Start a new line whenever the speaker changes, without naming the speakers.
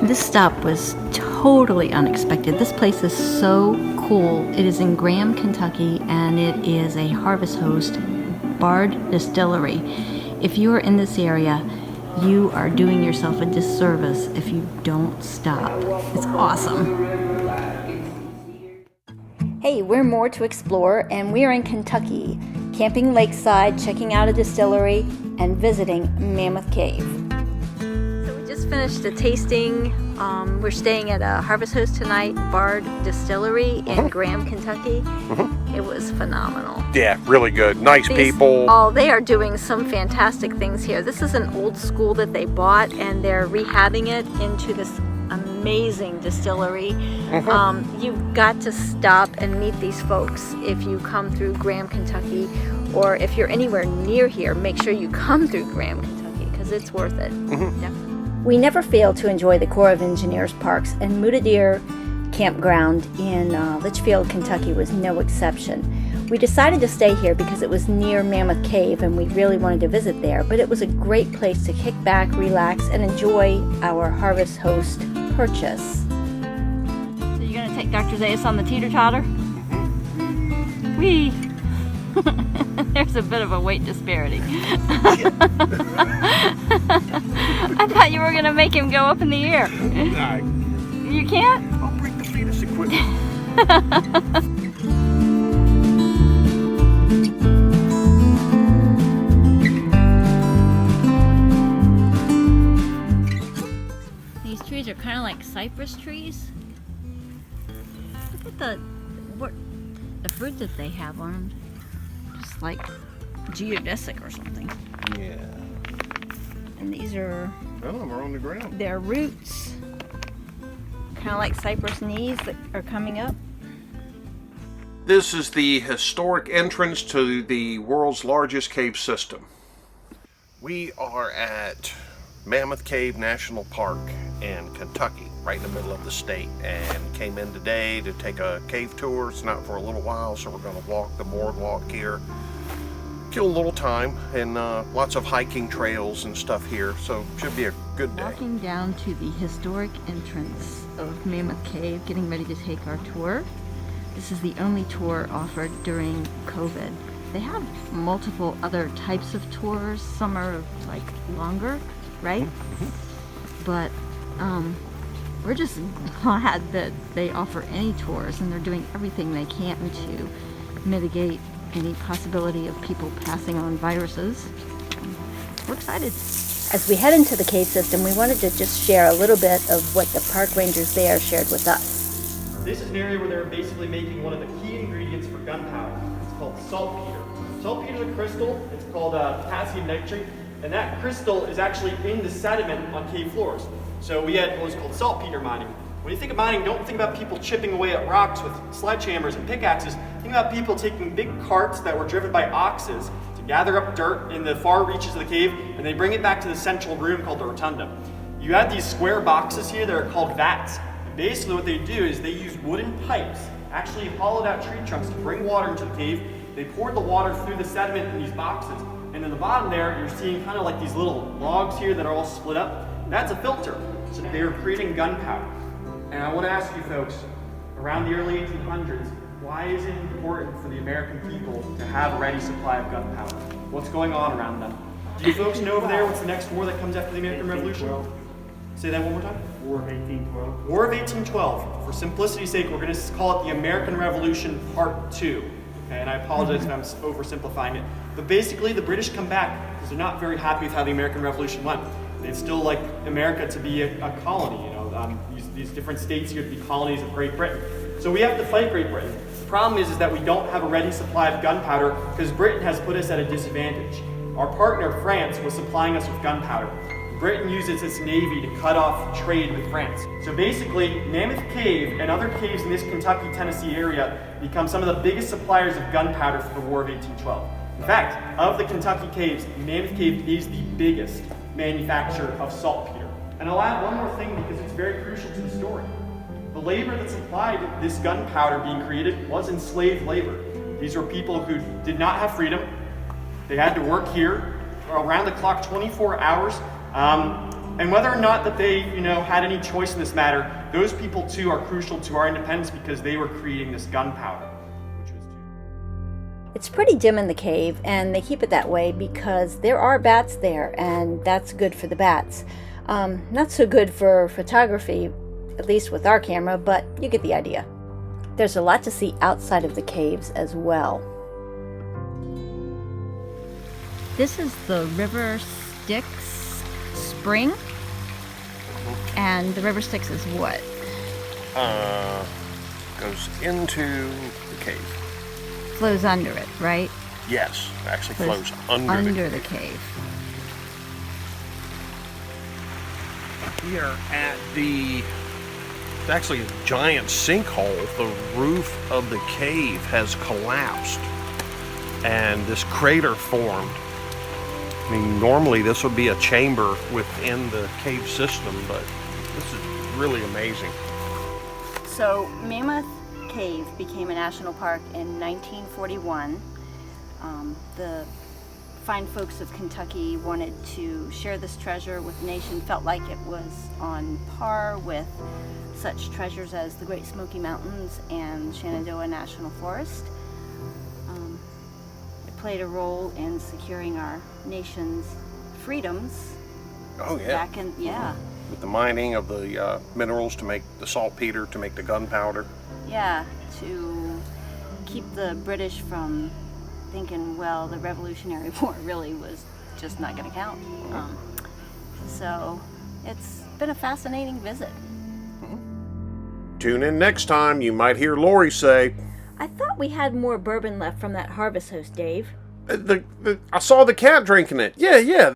This stop was totally unexpected. This place is so cool. It is in Graham, Kentucky, and it is a harvest host, Bard Distillery. If you are in this area, you are doing yourself a disservice if you don't stop. It's awesome. Hey, we're more to explore, and we are in Kentucky, camping lakeside, checking out a distillery, and visiting Mammoth Cave. So we just finished a tasting. We're staying at a harvest host tonight, Bard Distillery in Graham, Kentucky. It was phenomenal.
Yeah, really good. Nice people.
Oh, they are doing some fantastic things here. This is an old school that they bought, and they're rehabbing it into this amazing distillery. You've got to stop and meet these folks if you come through Graham, Kentucky, or if you're anywhere near here, make sure you come through Graham, Kentucky, because it's worth it. Definitely. We never fail to enjoy the Corps of Engineers Parks, and Deer Campground in Litchfield, Kentucky was no exception. We decided to stay here because it was near Mammoth Cave and we really wanted to visit there, but it was a great place to kick back, relax, and enjoy our harvest host purchase. So you're going to take Dr. Zaius on the teeter-totter? Whee! There's a bit of a weight disparity. I thought you were going to make him go up in the air. You can't?
I'll bring the fetus equipment.
These trees are kind of like cypress trees. Look at the fruit that they have on them. Just like geodesic or something.
Yeah.
And these are...
Oh, we're on the ground.
They're roots. Kind of like cypress knees that are coming up.
This is the historic entrance to the world's largest cave system. We are at Mammoth Cave National Park in Kentucky, right in the middle of the state, and came in today to take a cave tour. It's not for a little while, so we're going to walk the boardwalk here, kill a little time, and lots of hiking trails and stuff here, so should be a good day.
Walking down to the historic entrance of Mammoth Cave, getting ready to take our tour. This is the only tour offered during COVID. They have multiple other types of tours. Some are like longer, right? But we're just glad that they offer any tours, and they're doing everything they can to mitigate any possibility of people passing on viruses. We're excited. As we head into the cave system, we wanted to just share a little bit of what the park rangers there shared with us.
This is an area where they're basically making one of the key ingredients for gunpowder. It's called saltpeter. Saltpeter is a crystal. It's called potassium nitrate, and that crystal is actually in the sediment on cave floors. So we had what was called saltpeter mining. When you think of mining, don't think about people chipping away at rocks with sledgehammers and pickaxes. Think about people taking big carts that were driven by oxes to gather up dirt in the far reaches of the cave, and they bring it back to the central room called the rotunda. You have these square boxes here that are called vats. And basically what they do is they use wooden pipes, actually hollowed out tree trunks, to bring water into the cave. They poured the water through the sediment in these boxes, and in the bottom there, you're seeing kind of like these little logs here that are all split up. That's a filter. So they're creating gunpowder. And I want to ask you folks, around the early 1800s, why is it important for the American people to have a ready supply of gunpowder? What's going on around them? Do you folks know over there what's the next war that comes after the American Revolution? Say that one more time.
War of 1812.
War of 1812. For simplicity's sake, we're going to call it the American Revolution Part 2. Okay, and I apologize if I'm oversimplifying it. But basically, the British come back because they're not very happy with how the American Revolution went. They'd still like America to be a colony, you know, these different states here to be colonies of Great Britain. So we have to fight Great Britain. The problem is that we don't have a ready supply of gunpowder because Britain has put us at a disadvantage. Our partner, France, was supplying us with gunpowder. Britain uses its navy to cut off trade with France. So basically, Mammoth Cave and other caves in this Kentucky-Tennessee area become some of the biggest suppliers of gunpowder for the War of 1812. In fact, of the Kentucky caves, Mammoth Cave is the biggest manufacturer of saltpeter. And I'll add one more thing because it's very crucial to the story. The labor that supplied this gunpowder being created was enslaved labor. These were people who did not have freedom. They had to work here around the clock 24 hours. And whether or not that they, had any choice in this matter, those people too are crucial to our independence because they were creating this gunpowder.
It's pretty dim in the cave, and they keep it that way because there are bats there, and that's good for the bats. Not so good for photography, at least with our camera, but you get the idea. There's a lot to see outside of the caves as well. This is the River Styx spring, and the River Styx is what?
Goes into the cave.
Flows under it, right?
Yes, actually flows under
the cave.
We are at it's actually a giant sinkhole. The roof of the cave has collapsed and this crater formed. I mean, normally this would be a chamber within the cave system, but this is really amazing.
So, Mammoth Cave became a national park in 1941. The fine folks of Kentucky wanted to share this treasure with the nation, felt like it was on par with such treasures as the Great Smoky Mountains and Shenandoah National Forest. It played a role in securing our nation's freedoms.
Oh yeah.
Back in,
With the mining of the minerals to make the saltpeter, to make the gunpowder.
Yeah, to keep the British from thinking, well, the Revolutionary War really was just not going to count. So it's been a fascinating visit.
Tune in next time. You might hear Lori say,
I thought we had more bourbon left from that harvest host, Dave.
I saw the cat drinking it. Yeah,